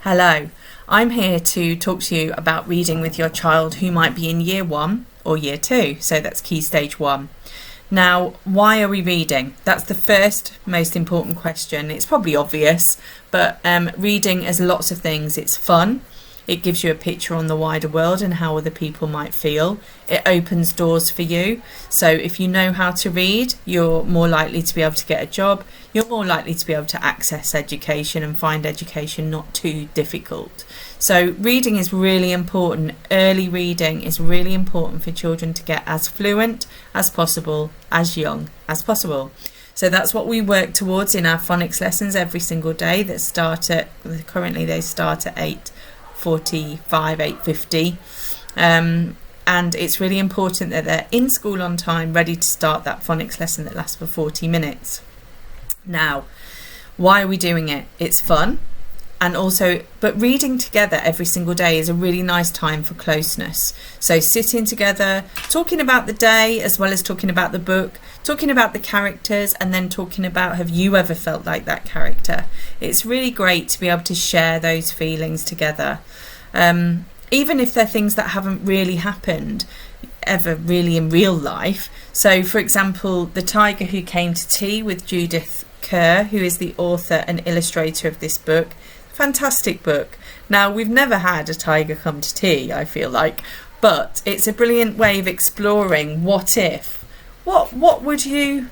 Hello, I'm here to talk to you about reading with your child who might be in year 1 or year 2, so that's Key Stage 1. Now, why are we reading? That's the first most important question. It's probably obvious, but reading is lots of things. It's fun. It gives you a picture on the wider world and how other people might feel. It opens doors for you. So if you know how to read, you're more likely to be able to get a job. You're more likely to be able to access education and find education not too difficult. So reading is really important. Early reading is really important for children to get as fluent as possible, as young as possible. So that's what we work towards in our phonics lessons every single day that currently they start at 8:45, 8:50, and it's really important that they're in school on time, ready to start that phonics lesson that lasts for 40 minutes. Now, why are we doing it? It's fun, and also, but reading together every single day is a really nice time for closeness. So sitting together, talking about the day as well as talking about the book, talking about the characters, and then talking about, have you ever felt like that character? It's really great to be able to share those feelings together, even if they're things that haven't really happened ever really in real life. So for example, The Tiger Who Came to Tea with Judith Kerr, who is the author and illustrator of this book. Fantastic book. Now, we've never had a tiger come to tea, I feel like, but it's a brilliant way of exploring what if. What would you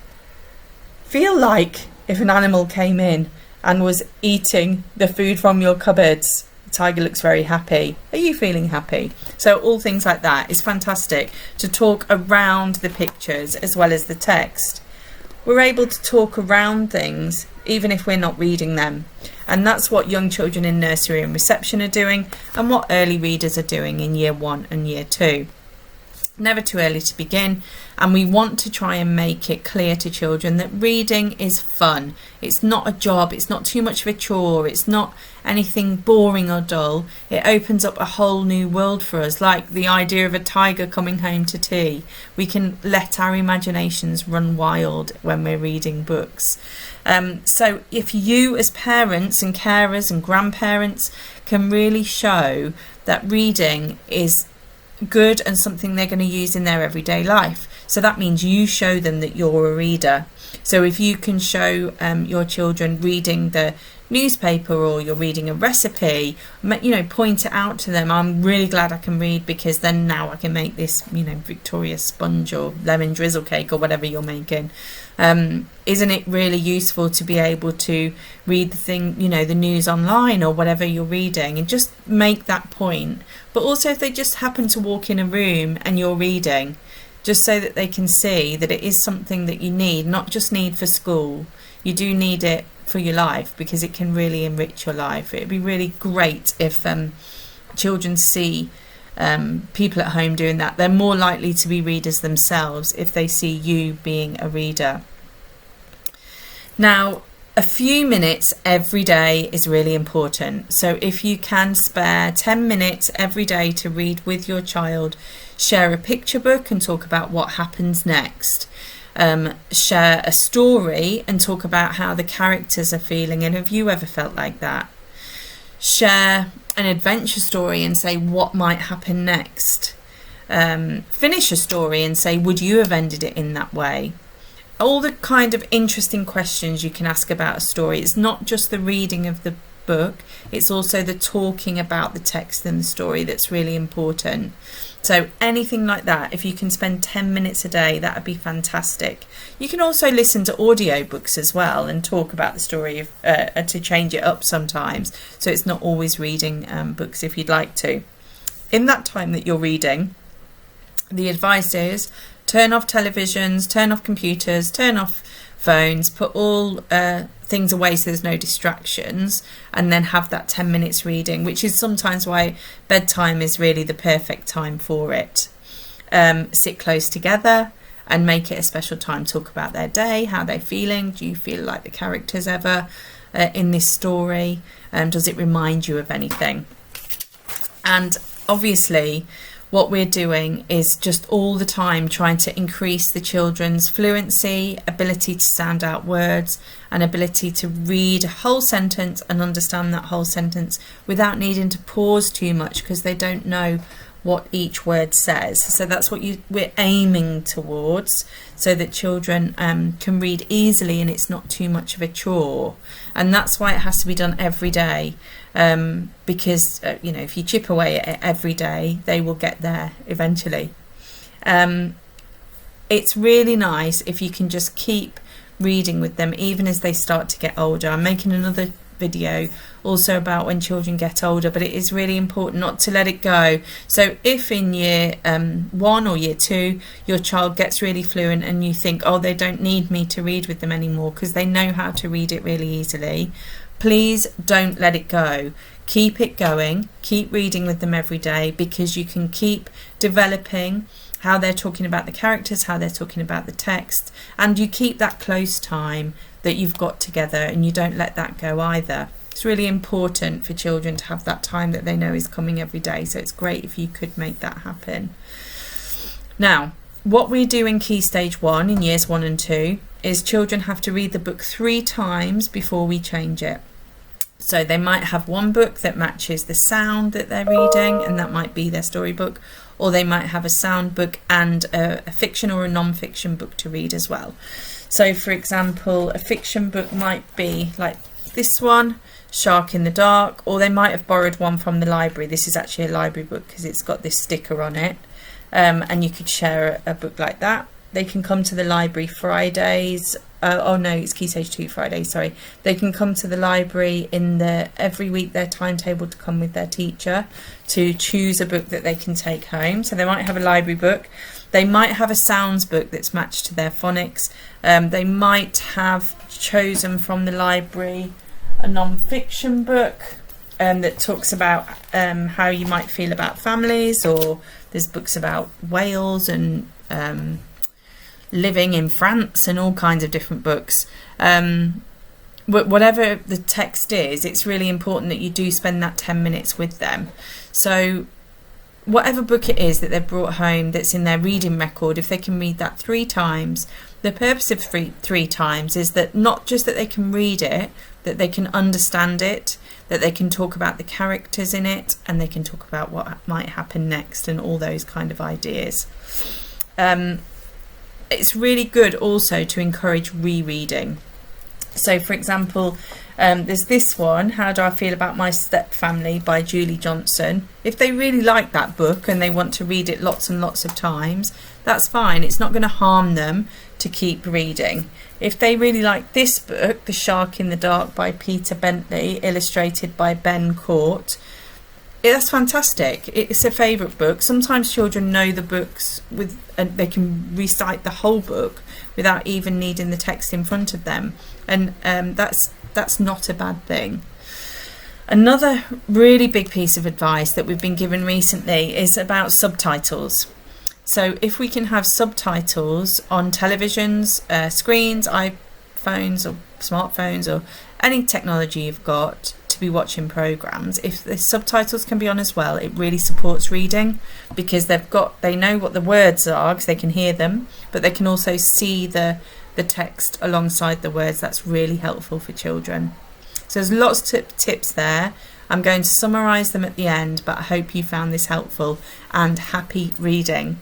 feel like if an animal came in and was eating the food from your cupboards? The tiger looks very happy. Are you feeling happy? So all things like that is fantastic to talk around the pictures as well as the text. We're able to talk around things even if we're not reading them. And that's what young children in nursery and reception are doing, and what early readers are doing in year 1 and year 2. Never too early to begin, and we want to try and make it clear to children that reading is fun. It's not a job, it's not too much of a chore, it's not anything boring or dull. It opens up a whole new world for us, like the idea of a tiger coming home to tea. We can let our imaginations run wild when we're reading books. So if you as parents and carers and grandparents can really show that reading is good and something they're going to use in their everyday life. So that means you show them that you're a reader. So if you can show your children reading the newspaper, or you're reading a recipe, point it out to them. I'm really glad I can read, because then now I can make this, Victoria sponge or lemon drizzle cake or whatever you're making. Isn't it really useful to be able to read the news online or whatever you're reading, and just make that point. But also, if they just happen to walk in a room and you're reading, just so that they can see that it is something that you need, not just need for school. You do need it for your life, because it can really enrich your life. It'd be really great if children see people at home doing that. They're more likely to be readers themselves if they see you being a reader. Now, a few minutes every day is really important. So if you can spare 10 minutes every day to read with your child, share a picture book and talk about what happens next. Share a story and talk about how the characters are feeling, and have you ever felt like that? Share an adventure story and say what might happen next. Finish a story and say, would you have ended it in that way? All the kind of interesting questions you can ask about a story. It's not just the reading of the book, it's also the talking about the text and the story that's really important. So anything like that, if you can spend 10 minutes a day, that would be fantastic. You can also listen to audiobooks as well and talk about the story to change it up sometimes, so it's not always reading books if you'd like to. In that time that you're reading, the advice is turn off televisions, turn off computers, turn off phones, put all things away so there's no distractions, and then have that 10 minutes reading, which is sometimes why bedtime is really the perfect time for it. Sit close together and make it a special time. Talk about their day, how they're feeling. Do you feel like the characters ever in this story? Does it remind you of anything? And obviously, what we're doing is just all the time trying to increase the children's fluency, ability to sound out words, and ability to read a whole sentence and understand that whole sentence without needing to pause too much because they don't know what each word says. So that's what we're aiming towards, so that children can read easily and it's not too much of a chore. And that's why it has to be done every day, because you know, if you chip away at it every day, they will get there eventually. It's really nice if you can just keep reading with them even as they start to get older. I'm making another video also about when children get older, but it is really important not to let it go. So if in year 1 or year 2 your child gets really fluent and you think, oh, they don't need me to read with them anymore because they know how to read it really easily, please don't let it go. Keep it going, keep reading with them every day, because you can keep developing how they're talking about the characters, how they're talking about the text, and you keep that close time that you've got together, and you don't let that go either. It's really important for children to have that time that they know is coming every day, so it's great if you could make that happen. Now, what we do in Key Stage 1 in years 1 and 2 is children have to read the book 3 times before we change it. So they might have one book that matches the sound that they're reading, and that might be their storybook, or they might have a sound book and a fiction or a non-fiction book to read as well. So for example, a fiction book might be like this one, Shark in the Dark, or they might have borrowed one from the library. This is actually a library book because it's got this sticker on it, and you could share a book like that. They can come to the library Fridays. Oh no, it's Key Stage 2 Fridays, sorry. They can come to the library every week, their timetable to come with their teacher to choose a book that they can take home. So they might have a library book. They might have a sounds book that's matched to their phonics. They might have chosen from the library a non-fiction book that talks about how you might feel about families, or there's books about Wales and living in France and all kinds of different books. Whatever the text is, it's really important that you do spend that 10 minutes with them. So whatever book it is that they've brought home that's in their reading record, if they can read that 3 times, the purpose of three times is that not just that they can read it, that they can understand it, that they can talk about the characters in it, and they can talk about what might happen next and all those kind of ideas. It's really good also to encourage rereading. So for example, there's this one, How Do I Feel About My Step Family by Julie Johnson. If they really like that book and they want to read it lots and lots of times, that's fine. It's not going to harm them to keep reading. If they really like this book, The Shark in the Dark by Peter Bentley, illustrated by Ben Court, that's fantastic. It's a favourite book. Sometimes children know the books and they can recite the whole book without even needing the text in front of them, and that's not a bad thing. Another really big piece of advice that we've been given recently is about subtitles. So if we can have subtitles on televisions, screens, iPhones or smartphones, or any technology you've got to be watching programs, if the subtitles can be on as well, it really supports reading, because they know what the words are because they can hear them, but they can also see the text alongside the words. That's really helpful for children. So there's lots of tips there. I'm going to summarise them at the end, but I hope you found this helpful, and happy reading.